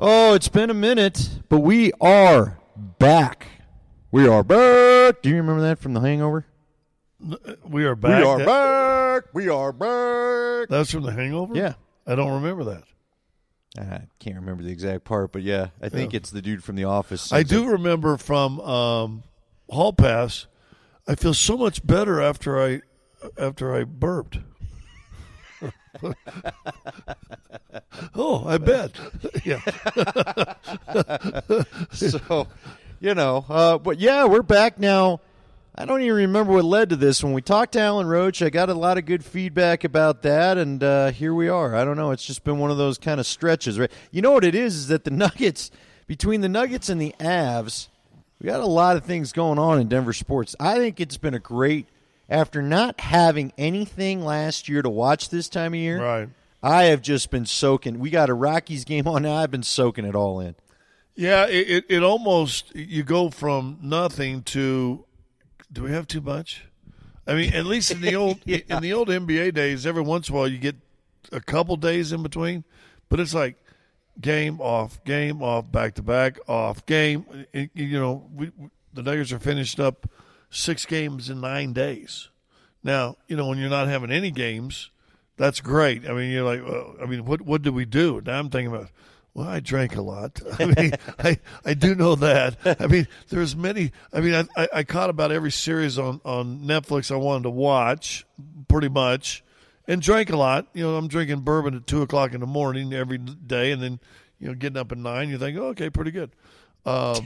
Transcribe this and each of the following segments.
Oh, it's been a minute, but we are back. We are back. Do you remember that from The Hangover? We are back. We are back. We are back. That's from The Hangover? Yeah. I don't remember that. I can't remember the exact part, but yeah, I think it's the dude from The Office. I do remember from Hall Pass, I feel so much better after I burped. Oh, I bet. Yeah. So, but yeah, we're back now. I don't even remember what led to this. When we talked to Alan Roach, I got a lot of good feedback about that, and here we are. I don't know. It's just been one of those kind of stretches, right? You know what it is that the Nuggets, between the Nuggets and the Avs, we got a lot of things going on in Denver sports. I think it's been a great, after not having anything last year to watch this time of year, Right. I have just been soaking. We got a Rockies game on now. I've been soaking it all in. Yeah, it almost, you go from nothing to, do we have too much? I mean, at least in the old in the old NBA days, every once in a while you get a couple days in between, but it's like game off, back to back, off, game. The Nuggets are finished up 6 games in 9 days. Now, when you're not having any games, that's great. I mean, you're like, what did we do? Now I'm thinking about, well, I drank a lot. I mean, I do know that. I mean, there's many. I mean, I caught about every series on Netflix I wanted to watch, pretty much, and drank a lot. I'm drinking bourbon at 2:00 in the morning every day, and then getting up at 9. You think, oh, okay, pretty good. But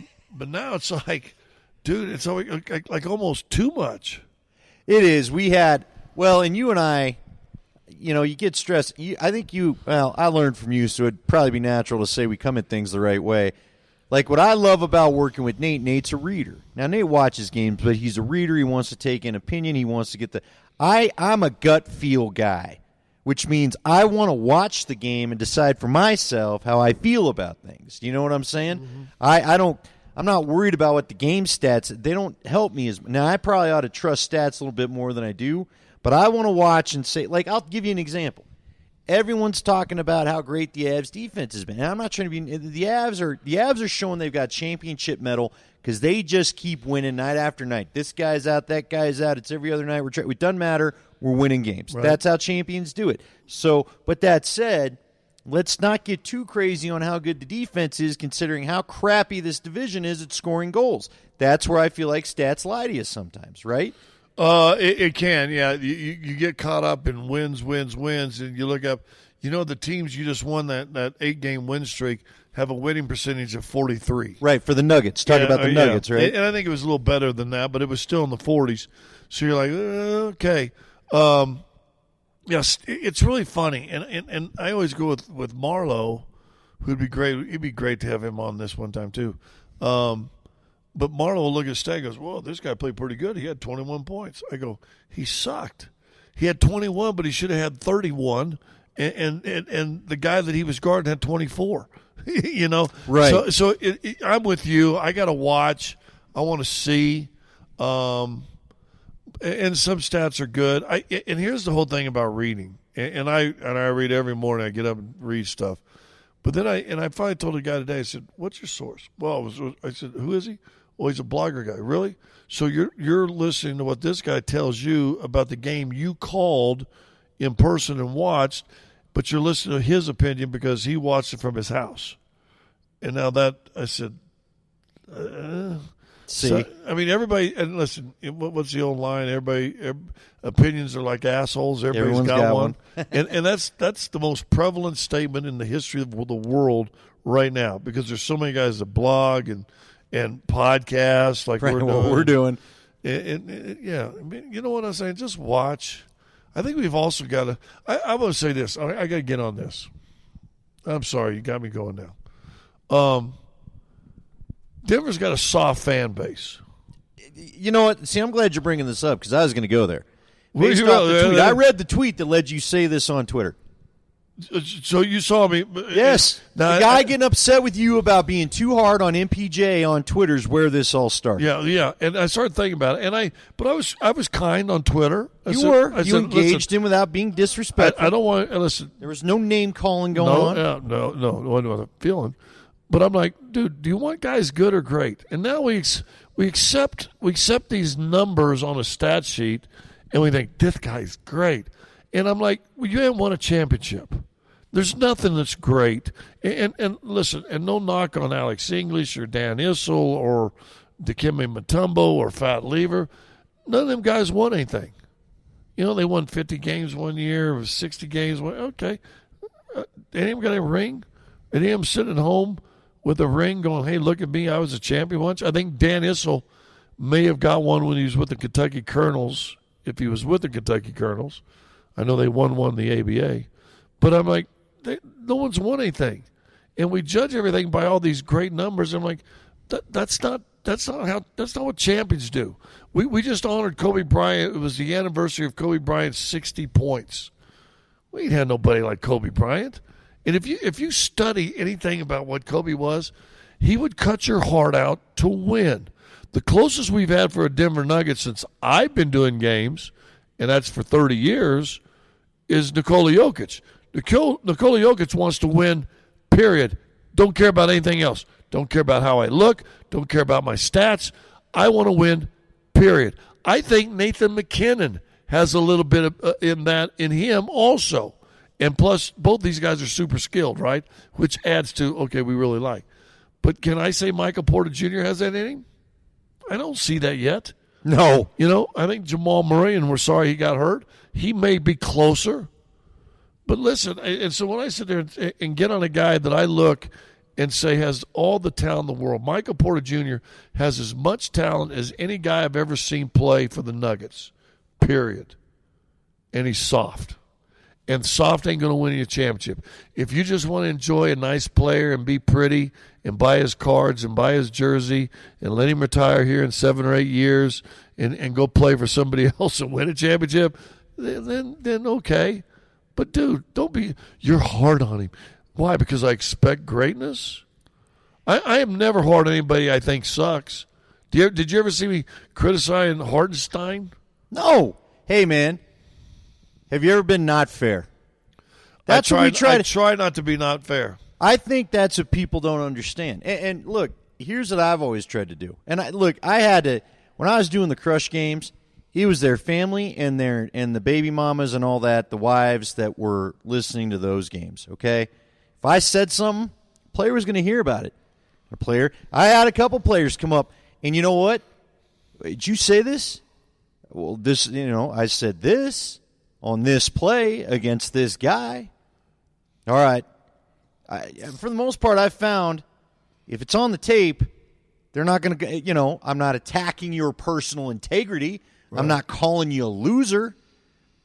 now it's like, dude, it's always like almost too much. It is. We had, and you and I, you get stressed. I learned from you, so it'd probably be natural to say we come at things the right way. Like what I love about working with Nate's a reader. Now, Nate watches games, but he's a reader. He wants to take an opinion. He wants to get I'm a gut feel guy, which means I want to watch the game and decide for myself how I feel about things. You know what I'm saying? Mm-hmm. I'm not worried about what the game stats, they don't help me as much. Now, I probably ought to trust stats a little bit more than I do, but I want to watch and say, I'll give you an example. Everyone's talking about how great the Avs defense has been. And I'm not trying to be, the Avs are showing they've got championship mettle because they just keep winning night after night. This guy's out, that guy's out. It's every other night. It doesn't matter. We're winning games. Right. That's how champions do it. So, but that said, let's not get too crazy on how good the defense is considering how crappy this division is at scoring goals. That's where I feel like stats lie to you sometimes, right? It can, yeah. You get caught up in wins, and you look up, the teams you just won that 8-game win streak have a winning percentage of 43. Right, for the Nuggets. Talk about the Nuggets, right? And I think it was a little better than that, but it was still in the 40s. So you're like, okay. Yes, it's really funny, and I always go with Marlowe, who'd be great. It'd be great to have him on this one time too. But Marlowe will look at stat and goes, "Whoa, this guy played pretty good. He had 21 points." I go, "He sucked. He had 21, but he should have had 31." And the guy that he was guarding had 24. Right? So I'm with you. I got to watch. I want to see. And some stats are good. And here's the whole thing about reading. And I read every morning. I get up and read stuff. But then I finally told a guy today. I said, "What's your source?" Well, I said, "Who is he?" "Well, he's a blogger guy." "Really?" "So you're listening to what this guy tells you about the game you called in person and watched, but you're listening to his opinion because he watched it from his house." And now that I said, See, so, I mean, everybody, and listen, what's the old line? Everybody opinions are like assholes. Everybody's got one. and that's the most prevalent statement in the history of the world right now, because there's so many guys that blog and podcasts like we're doing. And yeah, I mean, you know what I'm saying? Just watch. I think we've also got to. I want to say this. I got to get on this. I'm sorry, you got me going now. Denver's got a soft fan base. You know what? See, I'm glad you're bringing this up because I was going to go there. I read the tweet that led you say this on Twitter. So you saw me. Yes. The guy getting upset with you about being too hard on MPJ on Twitter is where this all started. Yeah. And I started thinking about it, but I was kind on Twitter. You engaged him without being disrespectful. I don't want to listen. There was no name calling going on. No. What was I feeling? But I'm like, dude, do you want guys good or great? And now we accept these numbers on a stat sheet, and we think this guy's great. And I'm like, well, you haven't won a championship. There's nothing that's great. And listen, and no knock on Alex English or Dan Issel or Dikembe Mutombo or Fat Lever. None of them guys won anything. You know, they won 50 games one year, or 60 games. Okay. Any of them got a ring? Any of them sitting at home with a ring going, hey, look at me, I was a champion once? I think Dan Issel may have got one when he was with the Kentucky Colonels, if he was with the Kentucky Colonels. I know they won the ABA. But I'm like, no one's won anything. And we judge everything by all these great numbers. I'm like, that's not what champions do. We just honored Kobe Bryant. It was the anniversary of Kobe Bryant's 60 points. We ain't had nobody like Kobe Bryant. And if you study anything about what Kobe was, he would cut your heart out to win. The closest we've had for a Denver Nuggets since I've been doing games, and that's for 30 years, is Nikola Jokic. Nikola Jokic wants to win, period. Don't care about anything else. Don't care about how I look. Don't care about my stats. I want to win, period. I think Nathan McKinnon has a little bit of in him also. And plus, both these guys are super skilled, right? Which adds to, okay, we really like. But can I say Michael Porter Jr. has that in him? I don't see that yet. No. You know, I think Jamal Murray, and we're sorry he got hurt, he may be closer. But listen, and so when I sit there and get on a guy that I look and say has all the talent in the world, Michael Porter Jr. has as much talent as any guy I've ever seen play for the Nuggets, period. And he's soft. And soft ain't going to win you a championship. If you just want to enjoy a nice player and be pretty and buy his cards and buy his jersey and let him retire here in 7 or 8 years and go play for somebody else and win a championship, then okay. But, dude, you're hard on him. Why? Because I expect greatness? I am never hard on anybody I think sucks. Did you ever see me criticizing Hartenstein? No. Hey, man. Have you ever been not fair? That's what we try to try not to be not fair. I think that's what people don't understand. And look, here's what I've always tried to do. And I had to, when I was doing the Crush games, it was their family and the baby mamas and all that, the wives that were listening to those games. Okay, if I said something, a player was going to hear about it. I had a couple players come up, and you know what? Did you say this? Well, this, I said this on this play against this guy. All right. For the most part, I've found if it's on the tape, they're not going to, I'm not attacking your personal integrity. Right. I'm not calling you a loser.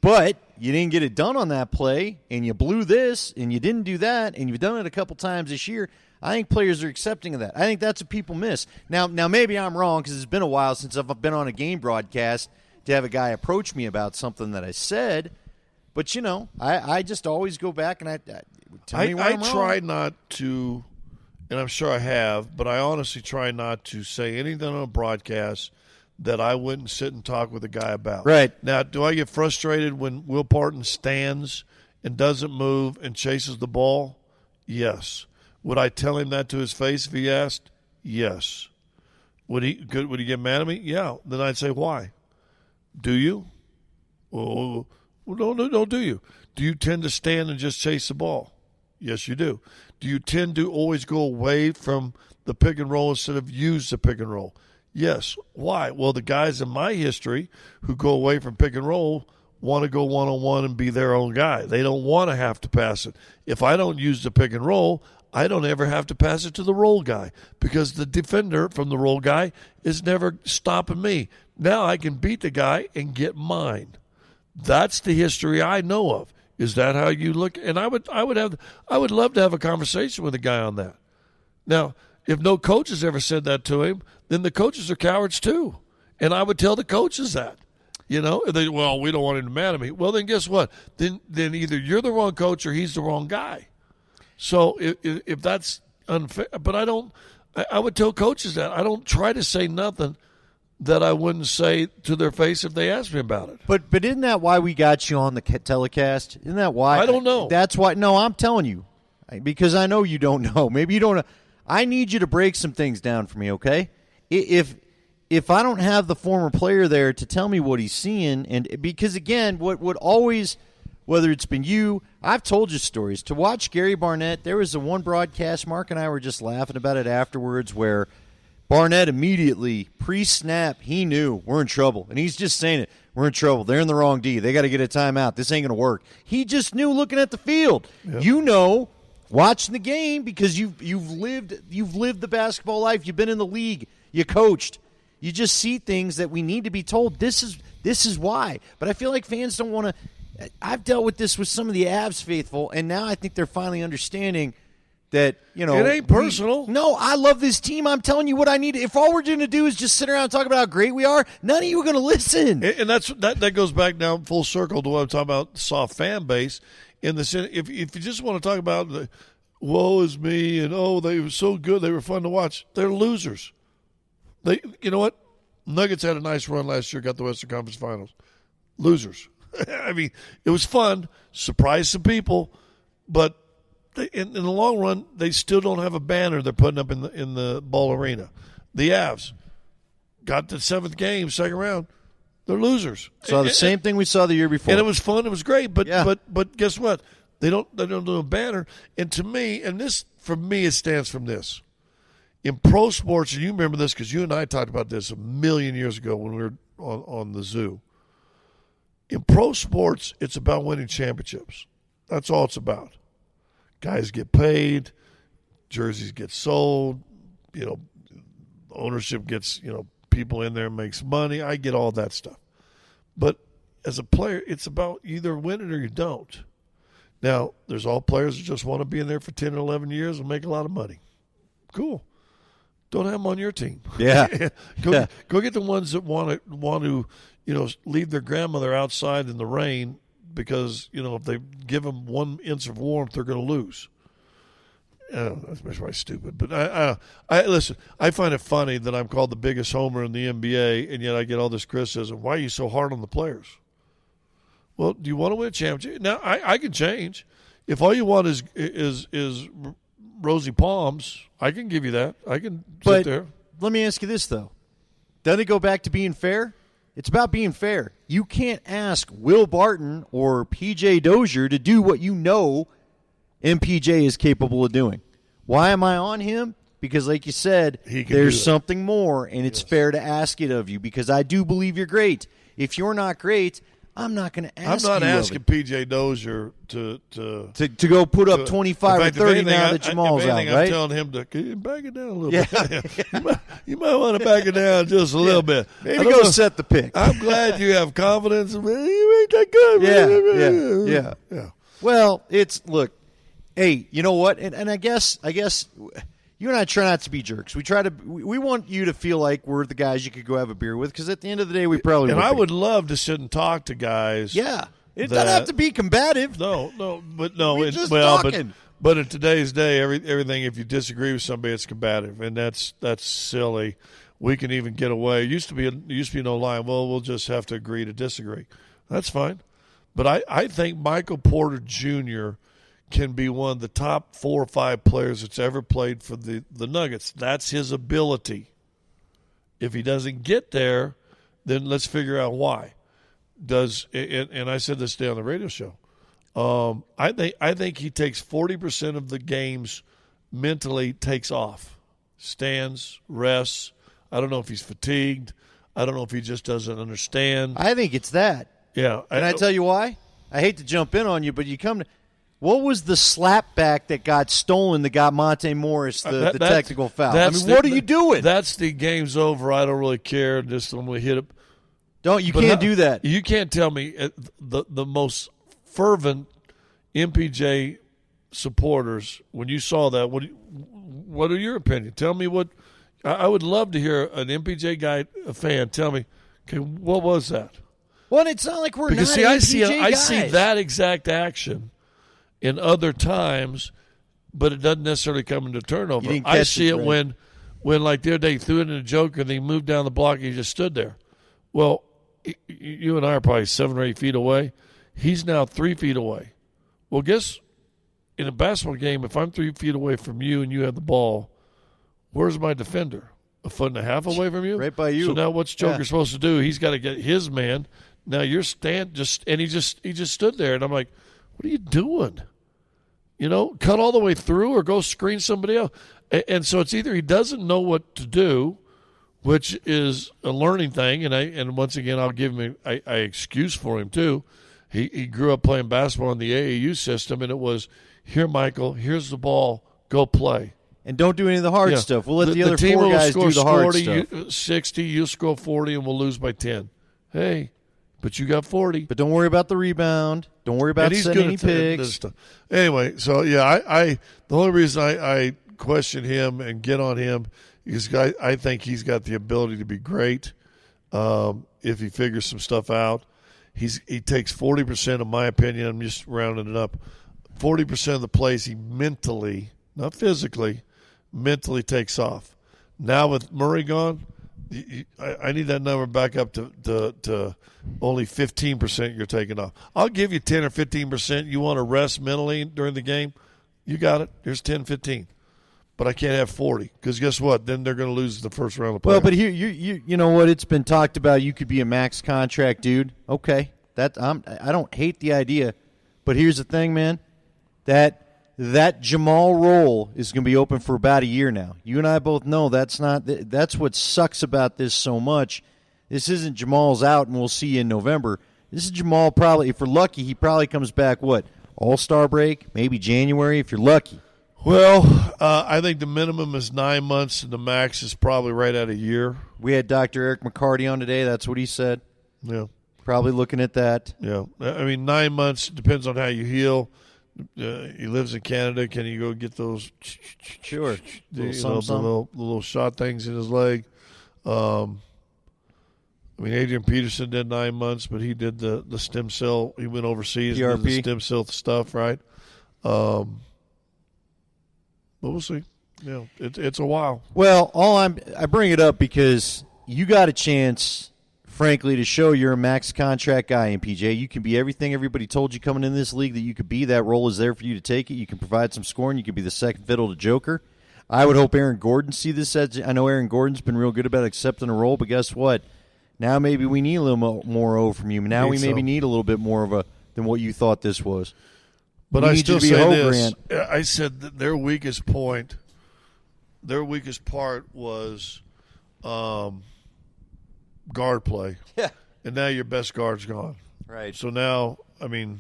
But you didn't get it done on that play, and you blew this, and you didn't do that, and you've done it a couple times this year. I think players are accepting of that. I think that's what people miss. Now maybe I'm wrong because it's been a while since I've been on a game broadcast to have a guy approach me about something that I said. But, I just always go back and tell me where I'm wrong. Try not to, and I'm sure I have, but I honestly try not to say anything on a broadcast that I wouldn't sit and talk with a guy about. Right. Now, do I get frustrated when Will Parton stands and doesn't move and chases the ball? Yes. Would I tell him that to his face if he asked? Yes. Would he get mad at me? Yeah. Then I'd say, why? Do you? Well, no, do you? Do you tend to stand and just chase the ball? Yes, you do. Do you tend to always go away from the pick and roll instead of use the pick and roll? Yes. Why? Well, the guys in my history who go away from pick and roll want to go one-on-one and be their own guy. They don't want to have to pass it. If I don't use the pick and roll, I don't ever have to pass it to the roll guy because the defender from the roll guy is never stopping me. Now I can beat the guy and get mine. That's the history I know of. Is that how you look? And I would love to have a conversation with a guy on that. Now, if no coach has ever said that to him, then the coaches are cowards too. And I would tell the coaches that. If we don't want him to mad at me. Well, then guess what? Then either you're the wrong coach or he's the wrong guy. So if that's unfair, but I would tell coaches that. I don't try to say nothing that I wouldn't say to their face if they asked me about it. But isn't that why we got you on the telecast? Isn't that why? I don't know. That's why. No, I'm telling you, because I know you don't know. Maybe you don't know. I need you to break some things down for me, okay? If I don't have the former player there to tell me what he's seeing, and because again, what always, whether it's been you, I've told you stories. To watch Gary Barnett, there was the one broadcast, Mark and I were just laughing about it afterwards, where Barnett immediately, pre-snap, he knew we're in trouble. And he's just saying it. We're in trouble. They're in the wrong D. They got to get a timeout. This ain't going to work. He just knew looking at the field. Yep. You know, watching the game because you've lived the basketball life. You've been in the league. You coached. You just see things that we need to be told. This is why. But I feel like fans don't want to. I've dealt with this with some of the Avs faithful, and now I think they're finally understanding that, you know, it ain't personal. No, I love this team. I'm telling you what I need. If all we're going to do is just sit around and talk about how great we are, none of you are going to listen. And that goes back now full circle to what I'm talking about, soft fan base. In the sense, if you just want to talk about the woe is me and they were so good, they were fun to watch, they're losers. You know what? Nuggets had a nice run last year, got the Western Conference Finals. Losers. I mean, it was fun, surprised some people, but in the long run, they still don't have a banner they're putting up in the Ball Arena. The Avs got the 7th game, second round. They're losers. Saw the same thing we saw the year before, and it was fun. It was great, but guess what? They don't do a banner. And to me, and this for me, it stands from this. In pro sports, and you remember this because you and I talked about this a million years ago when we were on the zoo. In pro sports, it's about winning championships. That's all it's about. Guys get paid, jerseys get sold, ownership gets, people in there makes money. I get all that stuff. But as a player, it's about either win it or you don't. Now, there's all players that just want to be in there for 10 or 11 years and make a lot of money. Cool. Don't have them on your team. Yeah. Go get the ones that want to, leave their grandmother outside in the rain because, if they give them 1 inch of warmth, they're going to lose. That's probably stupid. But I listen, I find it funny that I'm called the biggest homer in the NBA, and yet I get all this criticism. Why are you so hard on the players? Well, do you want to win a championship? Now, I can change. If all you want is rosy palms, I can give you that. I can sit there. Let me ask you this, though. Doesn't it go back to being fair? It's about being fair. You can't ask Will Barton or P.J. Dozier to do what you know MPJ is capable of doing. Why am I on him? Because, like you said, there's something more, and it's fair to ask it of you because I do believe you're great. If you're not great, I'm not going to ask you. I'm not asking P.J. Dozier to go put up 25 or 30 now that Jamal's out, right? I'm telling him to back it down a little bit. You might want to back it down just a little bit. Maybe go set the pick. I'm glad you have confidence. You ain't that good. Yeah. Well, look. Hey, you know what? And I guess you and I try not to be jerks. We want you to feel like we're the guys you could go have a beer with because at the end of the day, we probably would. And I would love to sit and talk to guys. Yeah. It doesn't have to be combative. No. We're just talking. But in today's day, everything, if you disagree with somebody, it's combative, and that's silly. We can even get away. It used to be no line. Well, we'll just have to agree to disagree. That's fine. But I think Michael Porter Jr. can be one of the top 4 or 5 players that's ever played for the Nuggets. That's his ability. If he doesn't get there, then let's figure out why. And I said this today on the radio show. I think he takes 40% of the games mentally takes off, stands, rests. I don't know if he's fatigued. I don't know if he just doesn't understand. I think it's that. Yeah. Can I tell you why? I hate to jump in on you, but you come to – what was the slap back that got stolen that got Monte Morris the technical foul? What are you doing? That's the game's over. I don't really care. Just when we hit it. You can't do that. You can't tell me the most fervent MPJ supporters, when you saw that, what are your opinion? Tell me what – I would love to hear an MPJ guy, a fan, tell me, okay, what was that? Well, it's not like we're because not see, MPJ I guys. see that exact action in other times, but it doesn't necessarily come into turnover. I see it when like the other day, he threw it in a joker and he moved down the block and he just stood there. Well, you and I are probably 7 or 8 feet away. He's now 3 feet away. Well, guess in a basketball game, if I'm 3 feet away from you and you have the ball, Where's my defender? A foot and a half away from you? Right by you. So now what's Joker supposed to do? He's got to get his man. Now you're and he just stood there, and I'm like, what are you doing? Cut all the way through or go screen somebody else. And so it's either he doesn't know what to do, which is a learning thing, and once again I'll give him I excuse for him too. He grew up playing basketball in the AAU system, and it was, here, Michael, here's the ball, go play. And don't do any of the hard stuff. We'll let the other team four guys do the hard 40, stuff. 60, you'll score 40, and we'll lose by 10. Hey, but you got 40. But don't worry about the rebound. Don't worry about setting any picks. Anyway, so, the only reason I question him and get on him is I think he's got the ability to be great if he figures some stuff out. He takes 40%, of my opinion, I'm just rounding it up, 40% of the plays he mentally, not physically, mentally takes off. Now with Murray gone, I need that number back up to only 15% you're taking off. I'll give you 10 or 15%. You want to rest mentally during the game, you got it. Here's 10, 15. But I can't have 40 because guess what? Then they're going to lose the first round of play. Well, but here you know what? It's been talked about. You could be a max contract dude. Okay, I don't hate the idea, but here's the thing, man. That Jamal role is going to be open for about a year now. You and I both know that's what sucks about this so much. This isn't Jamal's out and we'll see you in November. This is Jamal probably, if we're lucky, he probably comes back, All-Star break, maybe January if you're lucky. Well, I think the minimum is 9 months and the max is probably right at a year. We had Dr. Eric McCarty on today. That's what he said. Yeah. Probably looking at that. Yeah. I mean, 9 months depends on how you heal. He lives in Canada. Can you go get those? Sure. The little shot things in his leg. Adrian Peterson did 9 months, but he did the stem cell. He went overseas and did the stem cell stuff, right? But we'll see. Yeah, it's a while. Well, I bring it up because you got a chance, frankly, to show you're a max contract guy in PJ. You can be everything everybody told you coming in this league that you could be. That role is there for you to take it. You can provide some scoring. You can be the second fiddle to Joker. I would hope Aaron Gordon see this. I know Aaron Gordon's been real good about accepting a role, but guess what? Now maybe we need a little more from you. Now we maybe need a little bit more than what you thought this was. But I still say this. I said that their weakest part was guard play. Yeah. And now your best guard's gone. Right. So now, they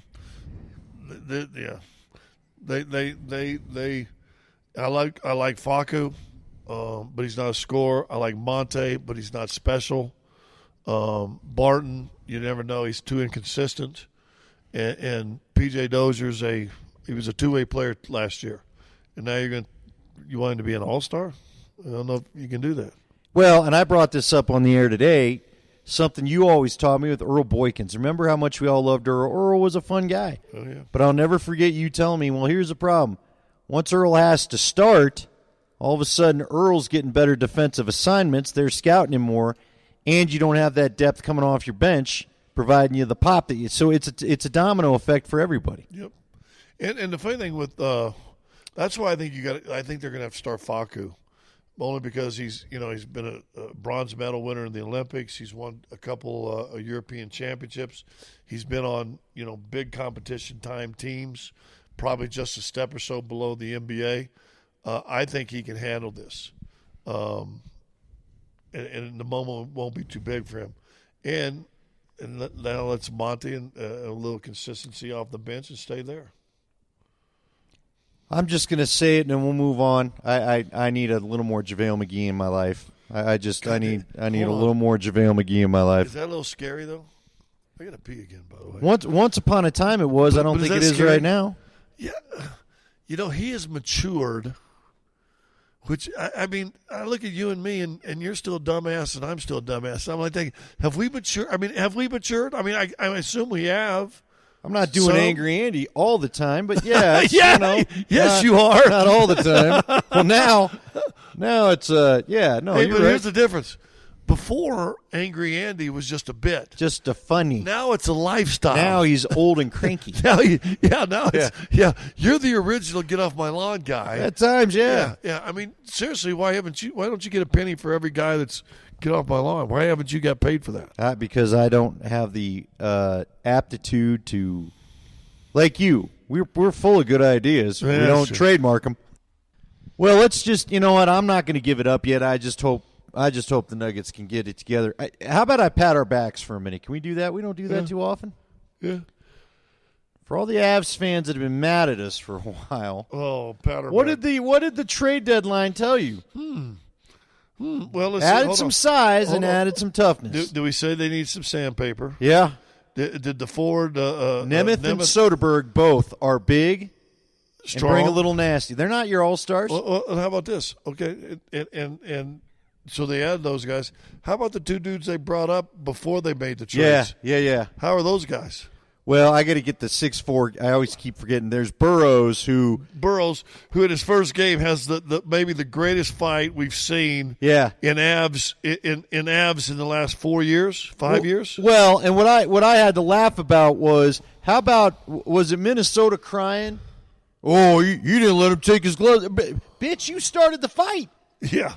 I like Facu, but he's not a scorer. I like Monte, but he's not special. Barton, you never know. He's too inconsistent. And P.J. Dozier's he was a two-way player last year. And now you want him to be an all-star? I don't know if you can do that. Well, and I brought this up on the air today, something you always taught me with Earl Boykins. Remember how much we all loved Earl? Earl was a fun guy. Oh, yeah. But I'll never forget you telling me, well, here's the problem. Once Earl has to start, all of a sudden Earl's getting better defensive assignments. They're scouting him more, and you don't have that depth coming off your bench providing you the pop that you. So it's a domino effect for everybody. Yep. And the funny thing with that's why I think I think they're going to have to start Facu, only because he's been a bronze medal winner in the Olympics. He's won a couple European championships. He's been on big competition time teams, probably just a step or so below the NBA. I think he can handle this, and the moment won't be too big for him. And now let's Monty and a little consistency off the bench and stay there. I'm just going to say it, and then we'll move on. I need a little more JaVale McGee in my life. I need a little more JaVale McGee in my life. Is that a little scary, though? I got to pee again, by the way. Once upon a time it was. I don't think it is scary? right now. Yeah. He has matured, which, I look at you and me, and you're still a dumbass, and I'm still a dumbass. I'm like thinking, have we matured? I assume we have. I'm not doing Angry Andy all the time, but yeah. Yes, you are. Not all the time. Well, now it's, Hey, you're but right. here's the difference. Before, Angry Andy was just a bit. Just a funny. Now it's a lifestyle. Now he's old and cranky. Now you're the original get off my lawn guy. At times, yeah. Yeah. I mean, seriously, why don't you get a penny for every guy that's get off my lawn? Why haven't you got paid for that? Because I don't have the aptitude to, like you. We're full of good ideas. Yeah, we don't sure. trademark them. Well, let's just, you know what? I'm not going to give it up yet. I just hope the Nuggets can get it together. How about I pat our backs for a minute? Can we do that? We don't do that too often. Yeah. For all the Avs fans that have been mad at us for a while. Oh, pat our What back. did the trade deadline tell you? Well, let's see. Added Hold some on. size Hold and on. added some toughness. Do we say they need some sandpaper? Yeah. Did the forward Nemeth and Soderberg both are big strong? and bring a little nasty. They're not your all-stars. Well, how about this? Okay, and so they added those guys. How about the two dudes they brought up before they made the trades? Yeah. How are those guys? Well, I got to get the 6'4". I always keep forgetting. There's Burrows, who in his first game has the maybe the greatest fight we've seen. Yeah. In Avs in the last 4 years, 5 years. Well, and what I had to laugh about was was it Minnesota crying? Oh, you didn't let him take his gloves. Bitch, you started the fight. Yeah.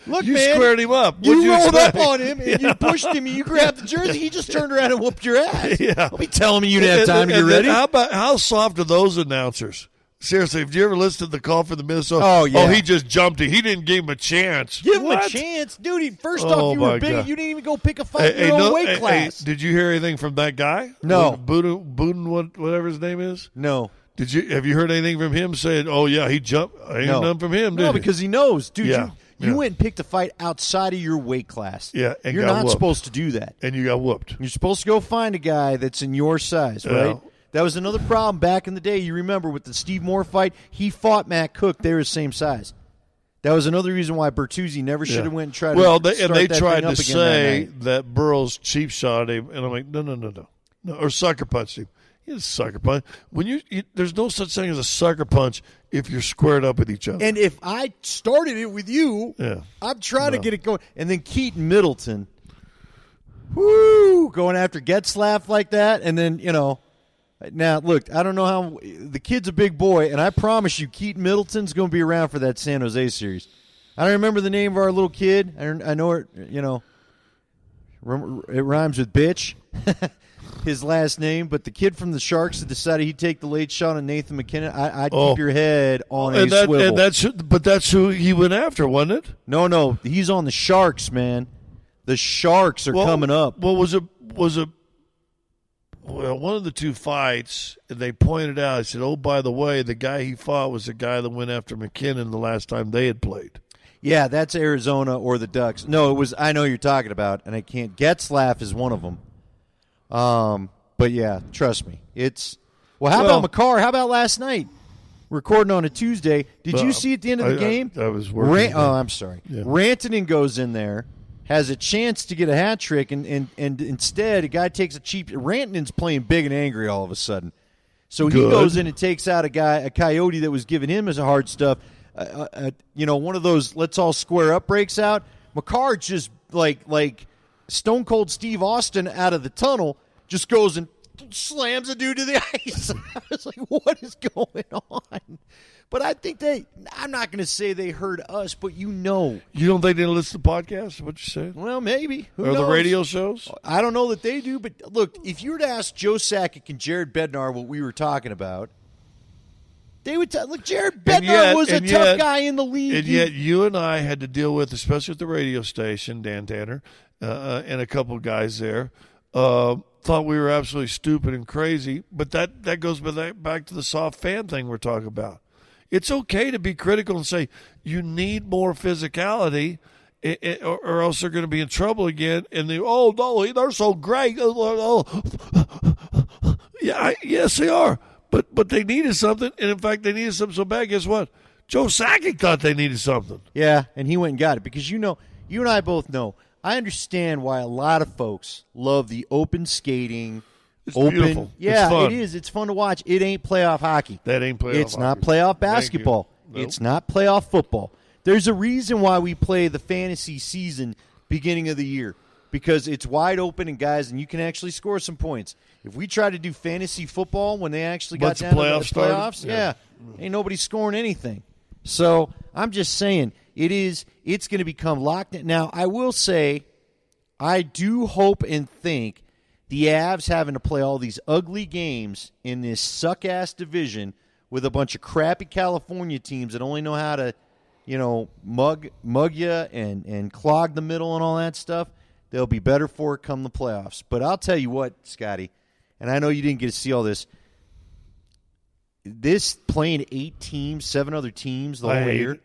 Look, you man, squared him up. You rolled up on him, and you pushed him, and you grabbed the jersey. He just turned around and whooped your ass. Yeah. Don't be telling me you didn't have time to get ready. How soft are those announcers? Seriously, have you ever listened to the call for the Minnesota? Oh, yeah. Oh, he just jumped it. He didn't give him a chance. Give him What? a chance. Dude, first Oh, off, you were my big. God. You didn't even go pick a fight in your own weight class. Did you hear anything from that guy? No. Buden, whatever his name is? No. Have you heard anything from him saying, oh, yeah, he jumped? I ain't none from him, did No, you? because he knows. Dude, Yeah. you went and picked a fight outside of your weight class. Yeah, and You're got not whooped. supposed to do that. And you got whooped. You're supposed to go find a guy that's in your size, right? Yeah. That was another problem back in the day. You remember with the Steve Moore fight, he fought Matt Cook. They were the same size. That was another reason why Bertuzzi never should have went and tried to they start that tried thing up to again say that night. that Burroughs cheap shot him, and I'm like, no, or sucker punched him. He's a sucker punch. There's no such thing as a sucker punch if you're squared up with each other. And if I started it with you, I'm trying to get it going. And then Keaton Middleton, going after Getzlaff like that. And then, now, look, I don't know how – the kid's a big boy, and I promise you Keaton Middleton's going to be around for that San Jose series. I don't remember the name of our little kid. I know it, it rhymes with bitch. His last name, but the kid from the Sharks that decided he'd take the late shot on Nathan McKinnon, I'd keep your head on a swivel. That's who he went after, wasn't it? No, he's on the Sharks, man. The Sharks are coming up. Well, was it one of the two fights, and they pointed out, I said, oh, by the way, the guy he fought was the guy that went after McKinnon the last time they had played. Yeah, that's Arizona or the Ducks. No, it was, I know who you're talking about, and I can't. Getzlaff is one of them. But yeah, trust me. How about McCarr? How about last night? Recording on a Tuesday. Did you see at the end of the game? I was working. I'm sorry. Yeah. Rantanen goes in there, has a chance to get a hat trick, and instead a guy takes a cheap. Rantanen's playing big and angry all of a sudden, so he goes in and takes out a coyote that was giving him as a hard stuff. One of those let's all square up breaks out. McCarr just like Stone Cold Steve Austin out of the tunnel just goes and slams a dude to the ice. I was like, what is going on? But I think I'm not going to say they heard us, but You don't think they listen to podcasts? What you saying? Well, maybe. Who or knows? the radio shows? I don't know that they do, but look, if you were to ask Joe Sakic and Jared Bednar what we were talking about, they would tell. Look, Jared Bednar was a tough guy in the league. And yet you and I had to deal with, especially at the radio station, Dan Tanner, and a couple of guys there, thought we were absolutely stupid and crazy. But that goes back to the soft fan thing we're talking about. It's okay to be critical and say you need more physicality, or else they're going to be in trouble again. And they're so great. Yes, they are. But they needed something, and in fact, they needed something so bad. Guess what? Joe Sakic thought they needed something. Yeah, and he went and got it because you and I both know. I understand why a lot of folks love the open skating. It's beautiful. Yeah, it's fun. it is. It's fun to watch. It ain't playoff hockey. That ain't playoff It's hockey. not playoff basketball. Nope. It's not playoff football. There's a reason why we play the fantasy season beginning of the year because it's wide open and guys, and you can actually score some points. If we try to do fantasy football when they actually got down to the playoffs, ain't nobody scoring anything. So I'm just saying it's going to become locked in. Now, I will say I do hope and think the Avs having to play all these ugly games in this suck-ass division with a bunch of crappy California teams that only know how to, mug you and clog the middle and all that stuff, they'll be better for it come the playoffs. But I'll tell you what, Scotty, and I know you didn't get to see all this. This playing 8 teams, 7 other teams the whole year.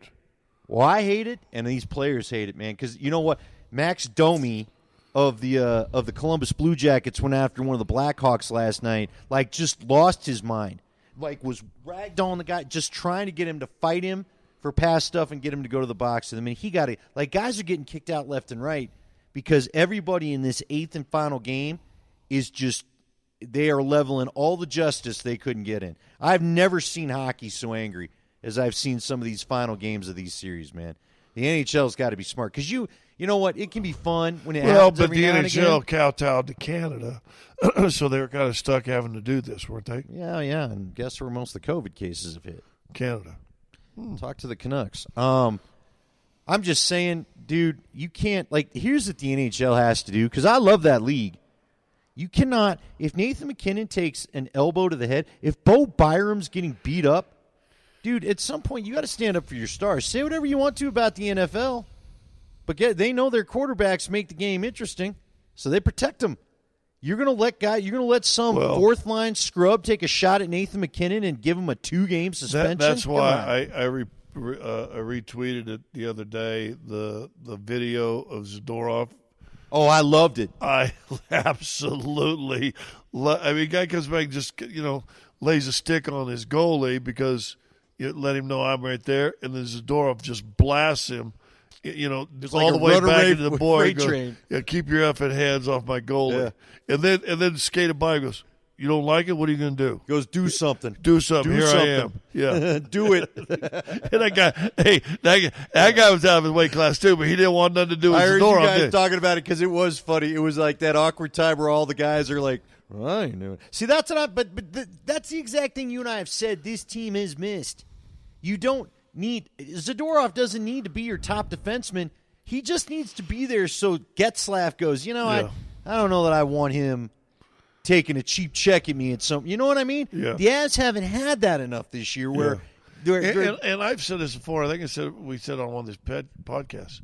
Well, I hate it, and these players hate it, man. Because you know what? Max Domi of the Columbus Blue Jackets went after one of the Blackhawks last night. Like, just lost his mind. Like, was ragged on the guy, just trying to get him to fight him for past stuff and get him to go to the box. And I mean, he got it. Like, guys are getting kicked out left and right because everybody in this 8th and final game is just. They are leveling all the justice they couldn't get in. I've never seen hockey so angry as I've seen some of these final games of these series, man. The NHL's got to be smart because you know what? It can be fun when it happens every now and again. Well, but the NHL kowtowed to Canada, so they were kind of stuck having to do this, weren't they? Yeah, and guess where most of the COVID cases have hit? Canada. Talk to the Canucks. I'm just saying, dude, you can't – like, here's what the NHL has to do because I love that league. You cannot, if Nathan McKinnon takes an elbow to the head, if Bo Byram's getting beat up, dude, at some point you got to stand up for your stars. Say whatever you want to about the NFL, but they know their quarterbacks make the game interesting, so they protect them. You're going to let some fourth line scrub take a shot at Nathan McKinnon and give him a 2-game suspension? That's why I retweeted it the other day, the video of Zadorov. Oh, I loved it. I absolutely I mean, guy comes back and just, lays a stick on his goalie because you let him know I'm right there, and then Zadorov just blasts him, it's all like the way back into the boy. Train. Keep your effing hands off my goalie. Yeah. And then skated by and goes, you don't like it? What are you going to do? Goes, do something. Do something. Here I am. Yeah. Do it. And that guy was out of his weight class too, but he didn't want nothing to do with his door. I heard you guys talking about it because it was funny. It was like that awkward time where all the guys are like, well, I knew it. See, that's what but that's the exact thing you and I have said this team has missed. You don't need – Zadorov doesn't need to be your top defenseman. He just needs to be there so Getzlaf goes, I don't know that I want him – taking a cheap check at me at some, you know what I mean? Yeah. The Avs haven't had that enough this year. Where, and I've said this before. I think we said on one of these podcasts.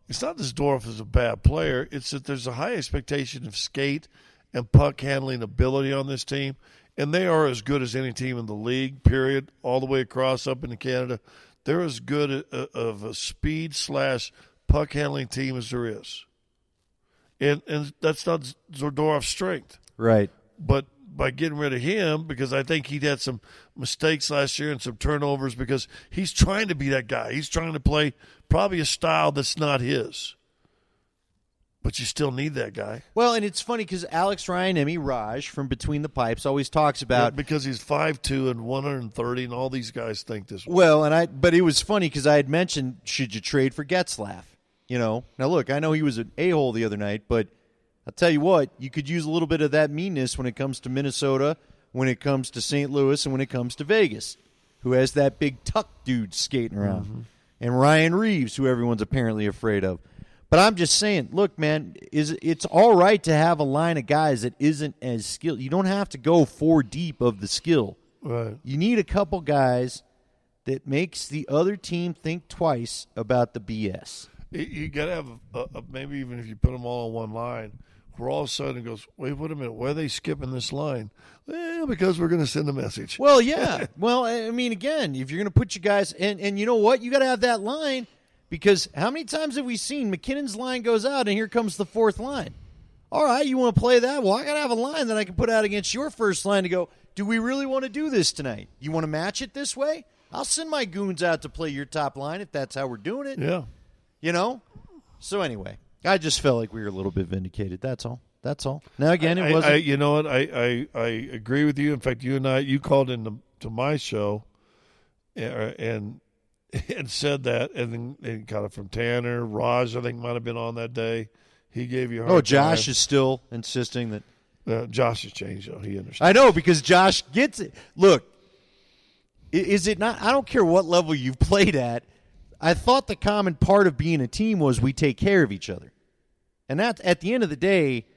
It's not that Zadorov is a bad player. It's that there's a high expectation of skate and puck handling ability on this team, and they are as good as any team in the league. Period. All the way across up into Canada, they're as good of a speed / puck handling team as there is. And that's not Zadorov's strength. Right. But by getting rid of him, because I think he'd had some mistakes last year and some turnovers because he's trying to be that guy. He's trying to play probably a style that's not his. But you still need that guy. Well, and it's funny because Alex Raj from Between the Pipes always talks about because he's 5'2" and 130, and all these guys think this way. Well, but it was funny because I had mentioned, should you trade for Getzlaf? Now look, I know he was an a-hole the other night, but I'll tell you what, you could use a little bit of that meanness when it comes to Minnesota, when it comes to St. Louis, and when it comes to Vegas, who has that big tuck dude skating around, and Ryan Reeves, who everyone's apparently afraid of. But I'm just saying, look, man, it's all right to have a line of guys that isn't as skilled. You don't have to go 4 deep of the skill. Right. You need a couple guys that makes the other team think twice about the BS. You got to have maybe even if you put them all on one line, where all of a sudden it goes, wait a minute, why are they skipping this line? Well, because we're going to send a message. Well, yeah. Well, I mean, again, if you're going to put your guys, and you know what, you got to have that line, because how many times have we seen McKinnon's line goes out and here comes the 4th line? All right, you want to play that? Well, I got to have a line that I can put out against your first line to go, do we really want to do this tonight? You want to match it this way? I'll send my goons out to play your top line if that's how we're doing it. Yeah. So anyway, I just felt like we were a little bit vindicated. That's all. Now again, it wasn't. You know what? I agree with you. In fact, you called into my show, and and said that, and then and got it from Tanner. Raj, I think, might have been on that day. He gave you a hard Josh time. is still insisting that. Josh has changed, though. He understands. I know, because Josh gets it. Look, is it not? I don't care what level you've played at. I thought the common part of being a team was we take care of each other. And that, at the end of the day,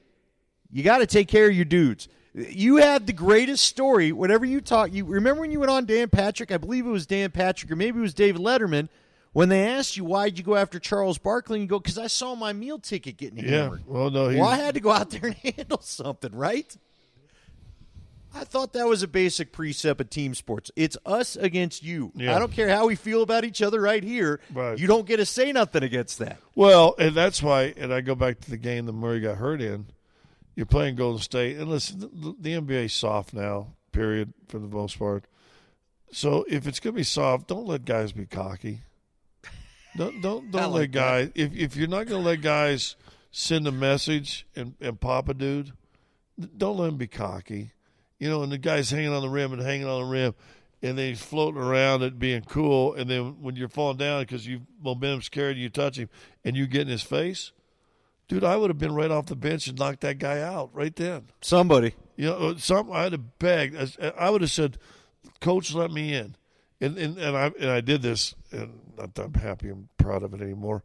you got to take care of your dudes. You had the greatest story. Whenever you talk, you remember when you went on Dan Patrick? I believe it was Dan Patrick, or maybe it was David Letterman, when they asked you why'd you go after Charles Barkley, and you go, because I saw my meal ticket getting hammered. Well, no, I had to go out there and handle something, right? I thought that was a basic precept of team sports. It's us against you. Yeah. I don't care how we feel about each other right here. Right. You don't get to say nothing against that. Well, and that's why, and I go back to the game that Murray got hurt in. You're playing Golden State, and listen, the NBA's soft now, period, for the most part. So if it's going to be soft, don't let guys be cocky. Don't like let guys. If you're not going to let guys send a message and pop a dude, don't let them be cocky. You know, and the guy's hanging on the rim, and then he's floating around it being cool, and then when you're falling down because momentum's carried, you touch him, and you get in his face, dude, I would have been right off the bench and knocked that guy out right then. Somebody. You know, I had to beg. I would have said, "Coach, let me in," and I did this, and not that I'm happy and proud of it anymore.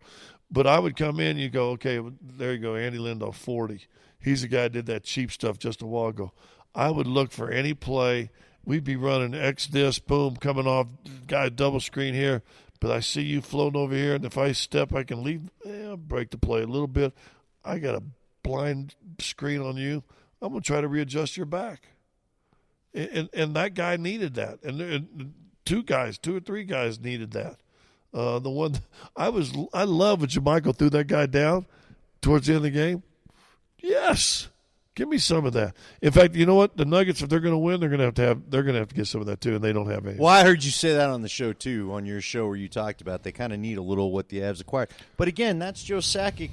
But I would come in, you go, okay, there you go, Andy Lindahl, 40. He's the guy that did that cheap stuff just a while ago. I would look for any play. We'd be running X this, boom, coming off, guy double screen here. But I see you floating over here, and if I step, I can leave. Break the play a little bit. I got a blind screen on you. I'm going to try to readjust your back. And that guy needed that. And two or three guys needed that. The one I love when Jermichael threw that guy down towards the end of the game. Yes. Give me some of that. In fact, you know what? The Nuggets, if they're going to win, they're going to have to get some of that too, and they don't have any. Well, I heard you say that on the show too, on your show where you talked about they kind of need a little what the Avs acquired. But again, that's Joe Sakic.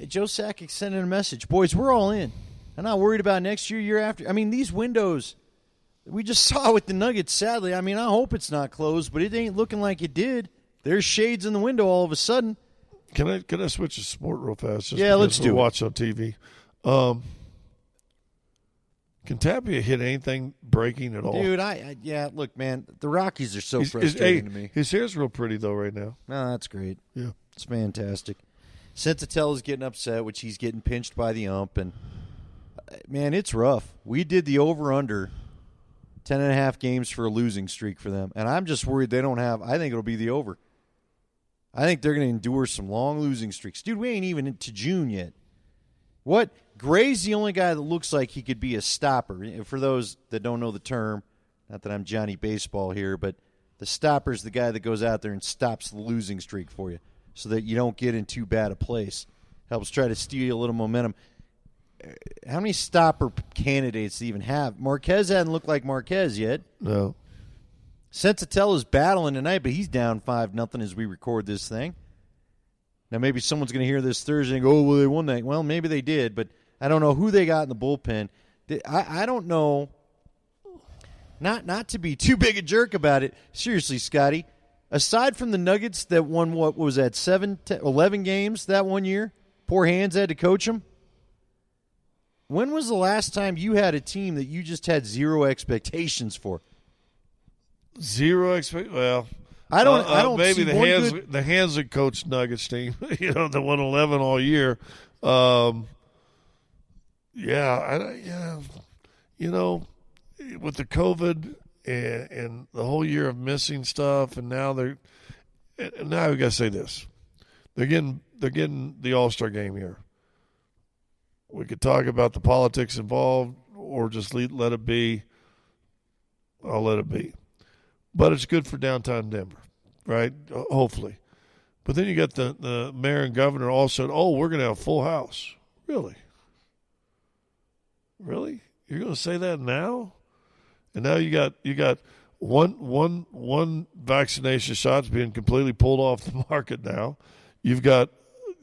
Joe Sakic sending a message, boys. We're all in. I'm not worried about next year, year after. I mean, these windows we just saw with the Nuggets. Sadly, I mean, I hope it's not closed, but it ain't looking like it did. There's shades in the window all of a sudden. Can I switch to sport real fast? Yeah, let's do it. Watch on TV. Can Tapia hit anything breaking at all? Dude, yeah, look, man, the Rockies are so frustrating to me. His hair's real pretty, though, right now. No, that's great. Yeah. It's fantastic. Sensatella's getting upset, which he's getting pinched by the ump, and, man, it's rough. We did the over-under 10.5 games for a losing streak for them, and I'm just worried they don't have – I think it'll be the over. I think they're going to endure some long losing streaks. Dude, we ain't even into June yet. What? Gray's the only guy that looks like he could be a stopper. For those that don't know the term, not that I'm Johnny Baseball here, but the stopper's the guy that goes out there and stops the losing streak for you so that you don't get in too bad a place. Helps try to steal a little momentum. How many stopper candidates do you even have? Marquez hadn't looked like Marquez yet. No. Sensatella's battling tonight, but he's down 5-0 as we record this thing. Now, maybe someone's going to hear this Thursday and go, oh, well, they won that. Well, maybe they did, but I don't know who they got in the bullpen. I don't know. Not to be too big a jerk about it. Seriously, Scotty, aside from the Nuggets that won, what was that, 11 games that one year? Poor Hands had to coach them. When was the last time you had a team that you just had zero expectations for? Well, I don't maybe see the hands that coached Nuggets team, that won 11 all year. With the COVID and the whole year of missing stuff, and now we got to say this: they're getting the All-Star game here. We could talk about the politics involved, or just let it be. I'll let it be. But it's good for downtown Denver, right? Hopefully. But then you got the mayor and governor all said, oh, we're going to have a full house. Really? Really? You're going to say that now? And now you got one vaccination shot's being completely pulled off the market now. You've got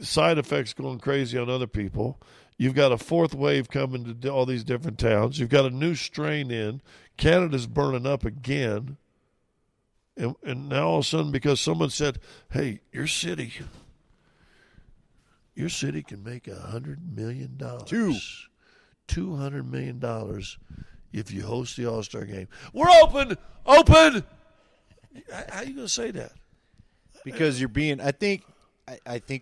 side effects going crazy on other people. You've got a fourth wave coming to all these different towns. You've got a new strain in. Canada's burning up again. And now all of a sudden, because someone said, hey, your city can make $100 million. $200 million if you host the All-Star game. We're open! Open! How are you going to say that? Because you're being, I think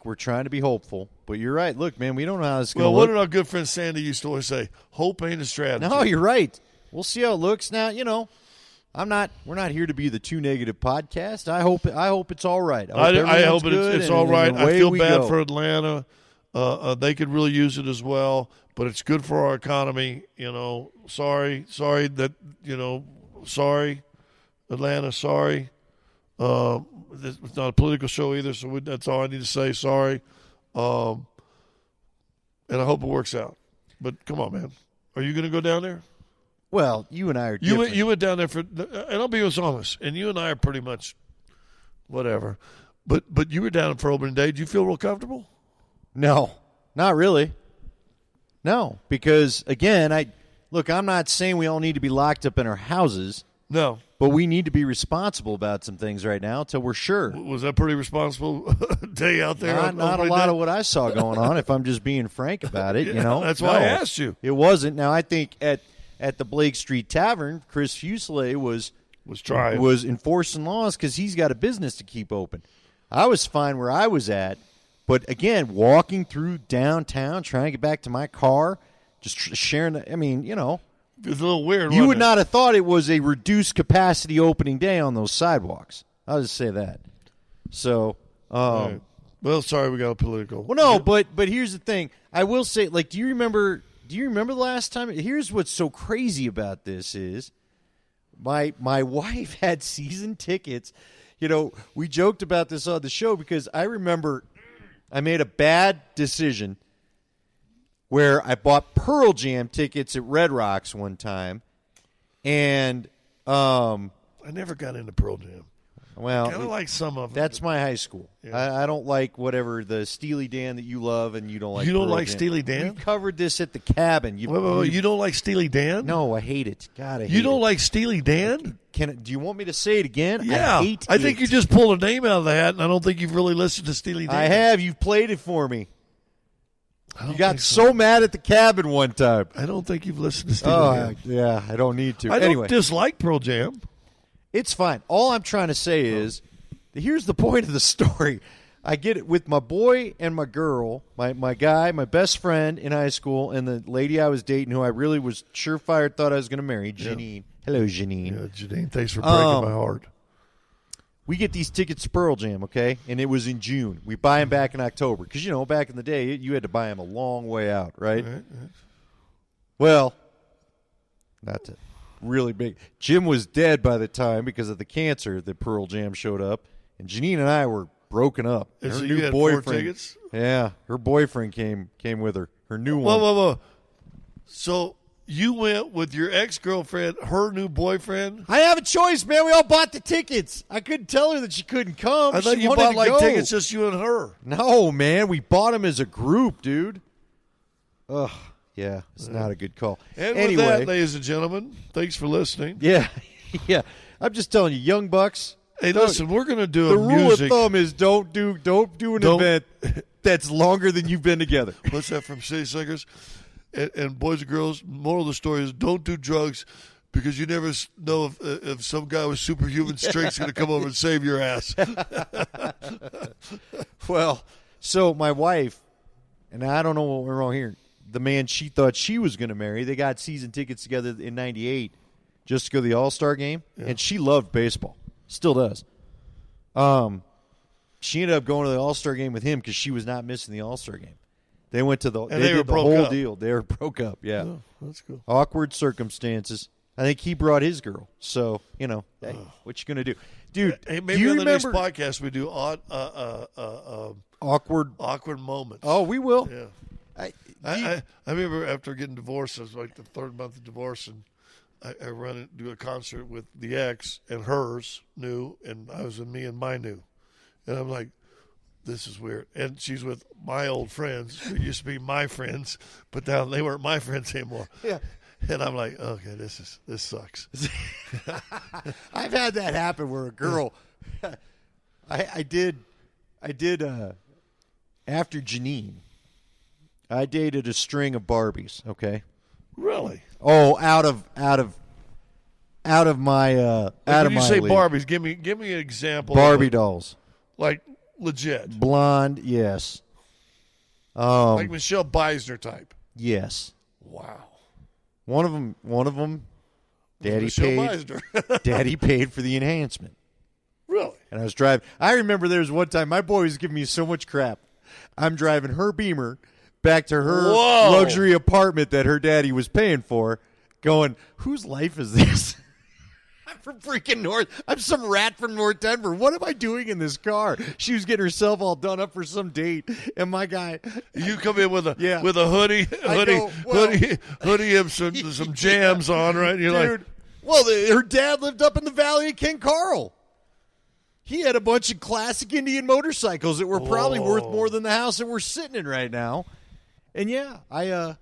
we're trying to be hopeful, but you're right. Look, man, we don't know how it's going to look. Well, what did our good friend Sandy used to always say? Hope ain't a strategy. No, you're right. We'll see how it looks. Now, we're not here to be the too negative podcast. I hope it's all right. I hope it's all right. I feel bad for Atlanta. They could really use it as well, but it's good for our economy. Sorry Atlanta. Sorry. It's not a political show either, so that's all I need to say. Sorry. And I hope it works out. But come on, man. Are you going to go down there? Well, you and I are different. You went down there and I'll be honest, and you and I are pretty much whatever. But you were down for opening day. Did you feel real comfortable? No, not really. No, because, again, I'm not saying we all need to be locked up in our houses. No. But we need to be responsible about some things right now until we're sure. Was that pretty responsible day out there? Not a lot of what I saw going on, if I'm just being frank about it. That's why I asked you. It wasn't. Now, I think at the Blake Street Tavern, Chris Fuselier was enforcing laws because he's got a business to keep open. I was fine where I was at, but again, walking through downtown, trying to get back to my car, just sharing. It's a little weird. You would not have thought it was a reduced capacity opening day on those sidewalks. I'll just say that. So, right. Well, sorry, we got political. Well, no, but here's the thing. I will say, do you remember the last time? Here's what's so crazy about this is my wife had season tickets. We joked about this on the show because I remember I made a bad decision where I bought Pearl Jam tickets at Red Rocks one time, and I never got into Pearl Jam. Well, kind of like some of them. That's my high school. Yeah. I don't like whatever the Steely Dan that you love, and you don't like. You don't Pearl like Jam. Steely Dan? We covered this at the cabin. Wait, you don't like Steely Dan? No, I hate it. God, I hate it. You don't like Steely Dan? Do you want me to say it again? Yeah, I think you just pulled a name out of the hat, and I don't think you've really listened to Steely Dan. I have. You've played it for me. You got so mad at the cabin one time. I don't think you've listened to Steely Dan. Yeah, I don't need to. I don't dislike Pearl Jam. It's fine. All I'm trying to say is, here's the point of the story. I get it with my boy and my girl, my guy, my best friend in high school, and the lady I was dating who I really was surefire thought I was going to marry, Janine. Yeah. Hello, Janine. Yeah, Janine, thanks for breaking my heart. We get these tickets to Pearl Jam, okay? And it was in June. We buy them back in October. Because, back in the day, you had to buy them a long way out, right? Right. Well, not to really big. Jim was dead by the time because of the cancer that Pearl Jam showed up. And Janine and I were broken up. And her so new you had boyfriend, 4 tickets? Yeah, her boyfriend came with her. Her new one. Whoa. So you went with your ex-girlfriend, her new boyfriend? I have a choice, man. We all bought the tickets. I couldn't tell her that she couldn't come. I thought you wanted bought to go. tickets just you and her. No, man. We bought them as a group, dude. Ugh. Yeah, it's not a good call. And anyway, with that, ladies and gentlemen, thanks for listening. Yeah. I'm just telling you, young bucks. Hey, listen, we're going to do the a music. rule of thumb is don't do an event that's longer than you've been together. What's that from City Slickers? And boys and girls, moral of the story is don't do drugs because you never know if some guy with superhuman strength is going to come over and save your ass. Well, so my wife, and I don't know what went wrong here, the man she thought she was going to marry, they got season tickets together in '98 just to go to the All-Star game, and she loved baseball. Still does. She ended up going to the All-Star game with him because she was not missing the All-Star game. They went to they did the whole deal. They were broke up, yeah. Oh, that's cool. Awkward circumstances. I think he brought his girl. So, hey, what you going to do? Dude, hey, maybe do you on the remember next podcast we do awkward moments. Oh, we will. Yeah. I remember after getting divorced, it was like the 3rd month of divorce, and I run and do a concert with the ex and hers new, and I was with me and my new. And I'm like, this is weird. And she's with my old friends, who used to be my friends, but now they weren't my friends anymore. Yeah. And I'm like, okay, this sucks. I've had that happen where a girl, I did after Janine, I dated a string of Barbies. Okay. Really? Oh, out of my out When of you my say league. Barbies, give me an example. Barbie of dolls, like legit, blonde, yes. like Michelle Beisner type. Yes. Wow. One of them. Daddy Michelle paid. Beisner. Daddy paid for the enhancement. Really? And I was driving. I remember there was one time my boy was giving me so much crap. I'm driving her Beamer back to her Whoa. luxury apartment that her daddy was paying for, going, whose life is this? I'm from freaking North. I'm some rat from North Denver. What am I doing in this car? She was getting herself all done up for some date, and my guy. You come in with a Yeah. hoodie, and some jams on, right? And you're Dude, like, well, her dad lived up in the valley of King Carl. He had a bunch of classic Indian motorcycles that were probably worth more than the house that we're sitting in right now. And yeah, I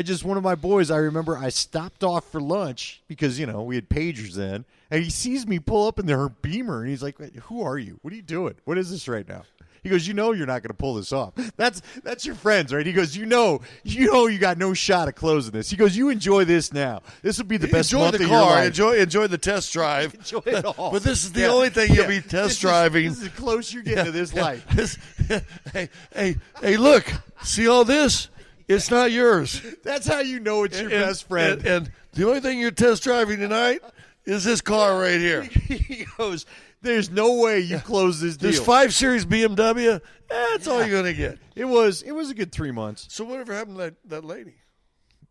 just, one of my boys, I remember I stopped off for lunch because, you know, we had pagers then, and he sees me pull up in her Beamer, and he's like, who are you? What are you doing? What is this right now? He goes, you know you're not going to pull this off. That's your friends, right? He goes, you know you got no shot of closing this. He goes, you enjoy this now. This will be the best enjoy month the of car, your life. enjoy the test drive. Enjoy it all. But this is the only thing you'll be test driving. This is as close you're getting to this life. Hey, look, see all this? It's not yours. That's how you know it's your best friend. And the only thing you're test driving tonight is this car right here. He goes, there's no way you close this deal. This 5 Series BMW, that's all you're going to get. It was a good 3 months. So whatever happened to that lady?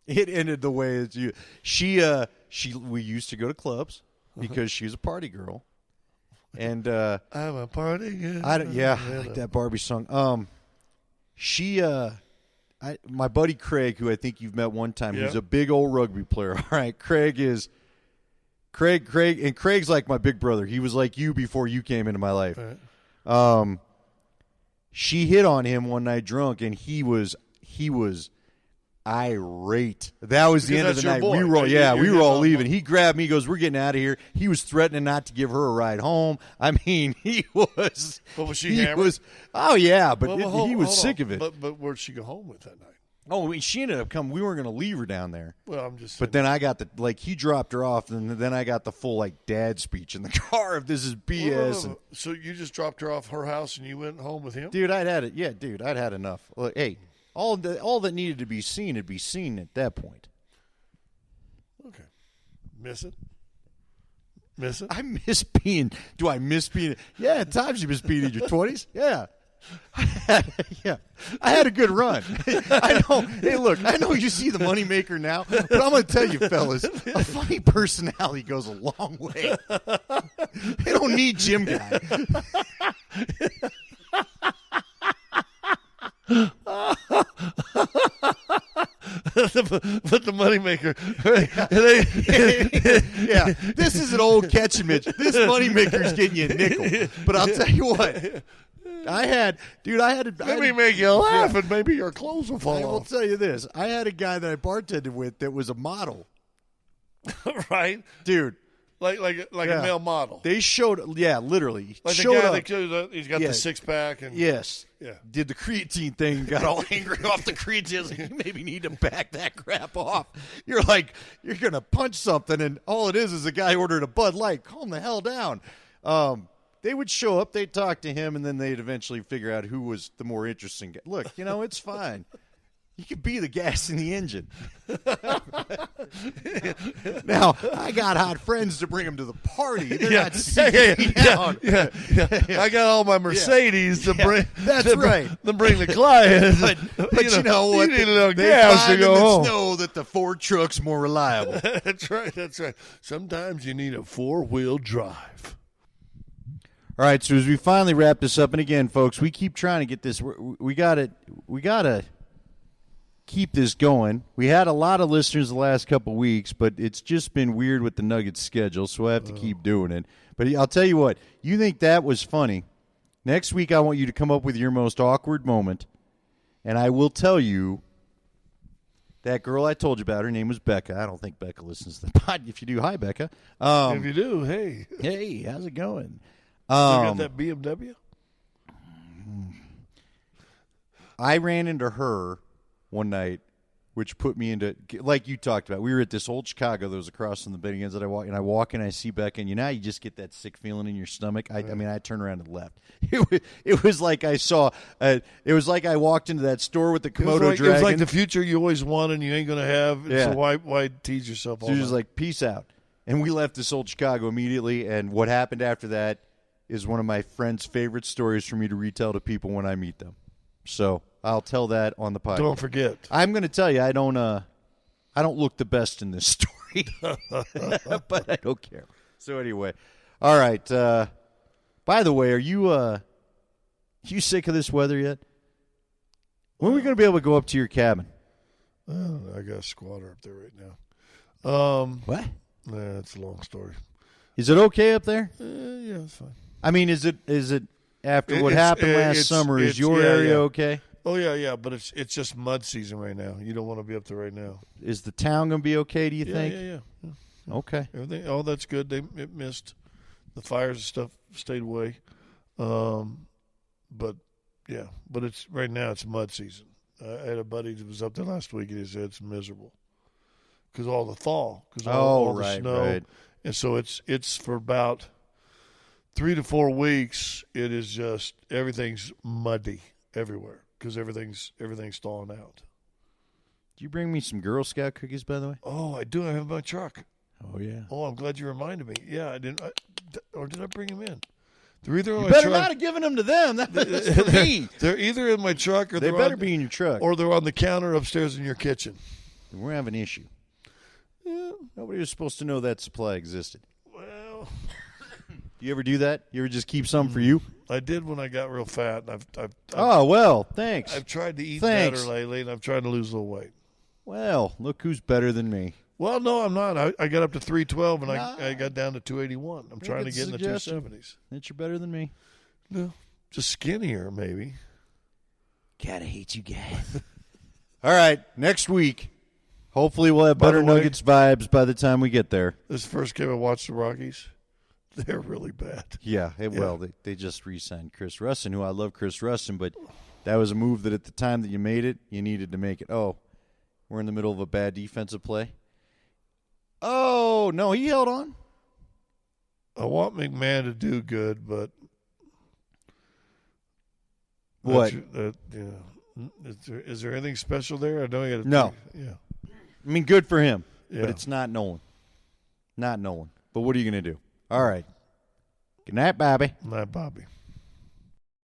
It ended the way that we used to go to clubs because she was a party girl. And I'm a party girl. I like that Barbie song. My buddy Craig, who I think you've met one time, who's a big old rugby player. All right, Craig's like my big brother. He was like you before you came into my life. Right. She hit on him one night drunk, and he was irate. That was the end of the night. Boy. We were all leaving. He grabbed me, he goes, we're getting out of here. He was threatening not to give her a ride home. I mean, he was. But was she hammered? Oh, yeah, but he was hold sick on. of it. But where'd she go home with that night? Oh, she ended up coming. We weren't going to leave her down there. Well, I'm just saying. But then I got he dropped her off, and then I got the full, dad speech in the car of this is BS. And, so you just dropped her off her house and you went home with him? dude, I'd had it. Yeah, dude, I'd had enough. Look, hey, all that needed to be seen had be seen at that point. Okay. Miss it? Miss it? I miss being. Do I miss being? Yeah, at times you miss being in your 20s. Yeah. Yeah, I had a good run. I know. Hey, look, I know you see the moneymaker now, but I'm going to tell you, fellas, a funny personality goes a long way. They don't need gym guy. But the moneymaker. Yeah, this is an old catching Mitch. This moneymaker's getting you a nickel. But I'll tell you what. Let me make you laugh, and maybe your clothes will fall I will off. tell you this. I had a guy that I bartended with that was a model. Right? Dude. Like a male model. They showed, literally. Like the showed guy up. he's got the six-pack. And Yes. Yeah. Did the creatine thing and got all angry off the creatine. I was like, you maybe need to back that crap off. You're like, you're going to punch something, and all it is a guy ordered a Bud Light. Calm the hell down. They would show up, they'd talk to him, and then they'd eventually figure out who was the more interesting guy. Look, it's fine. You could be the gas in the engine. Now, I got hot friends to bring them to the party. They're not sitting down. Yeah. I got all my Mercedes to bring. That's right. To bring the client. But you know what? You need a little they gas find to go in the home. snow that the Ford truck's more reliable. That's right. Sometimes you need a 4-wheel drive. All right, so as we finally wrap this up, and again, folks, we keep trying to get this. We got to keep this going. We had a lot of listeners the last couple weeks, but it's just been weird with the Nuggets schedule, so I have to keep doing it. But I'll tell you what, you think that was funny. Next week, I want you to come up with your most awkward moment, and I will tell you that girl I told you about, her name was Becca. I don't think Becca listens to the pod. If you do, hi, Becca. If you do, hey. Hey, how's it going? You got that BMW? I ran into her one night, which put me into, like you talked about, we were at this old Chicago that was across from the betting ends that I walk in, I see Becca, and you just get that sick feeling in your stomach. I mean, I turned around and left. It was like I saw, it was like I walked into that store with the Komodo dragon. It was like the future you always wanted and you ain't going to have. Yeah. So why tease yourself all So she was night? like, peace out. And we left this old Chicago immediately, and what happened after that is one of my friend's favorite stories for me to retell to people when I meet them. So I'll tell that on the podcast. Don't forget. I'm going to tell you, I don't look the best in this story, but I don't care. So anyway, all right. By the way, are you sick of this weather yet? When are we going to be able to go up to your cabin? I got a squatter up there right now. What? Nah, it's a long story. Is it okay up there? Yeah, it's fine. I mean, is it after what happened last summer? Is your area okay? Oh yeah, but it's just mud season right now. You don't want to be up there right now. Is the town going to be okay? Do you think? Yeah. Okay. Everything. Oh, that's good. It missed the fires and stuff. Stayed away. But it's right now. It's mud season. I had a buddy that was up there last week, and he said it's miserable because all the thaw, because all the snow, right. And so it's for about 3 to 4 weeks. It is just everything's muddy everywhere because everything's thawing out. Did you bring me some Girl Scout cookies, by the way? Oh, I do. I have my truck. Oh yeah. Oh, I'm glad you reminded me. Yeah, I didn't. Or did I bring them in? They're either in You my better truck. not have given them to them. That's for me. They're either in my truck or They they're better be in your truck. or they're on the counter upstairs in your kitchen. We're having an issue. Yeah, Nobody was supposed to know that supply existed. well, Do you ever do that? You ever just keep some for you? I did when I got real fat. And Oh, well, thanks. I've tried to eat Thanks. better lately, and I'm trying to lose a little weight. Well, look who's better than me. Well, no, I'm not. I got up to 312, and I got down to 281. I'm trying to it's get in the suggestion. 270s. That you're better than me. No, just skinnier, maybe. God, I hate you guys. All right, next week, hopefully we'll have By better the way- Nuggets vibes by the time we get there. This first game I watched the Rockies. They're really bad. Yeah, well, they just re-signed Chris Russin, who I love Chris Russin, but that was a move that at the time that you made it, you needed to make it. Oh, we're in the middle of a bad defensive play. Oh, no, he held on. I want McMahon to do good, but What? Is there anything special there? I know you got to. No. Yeah. I mean, good for him, Yeah. but it's not Nolan. Not Nolan. But what are you going to do? All right. Good night, Bobby. Night, Bobby.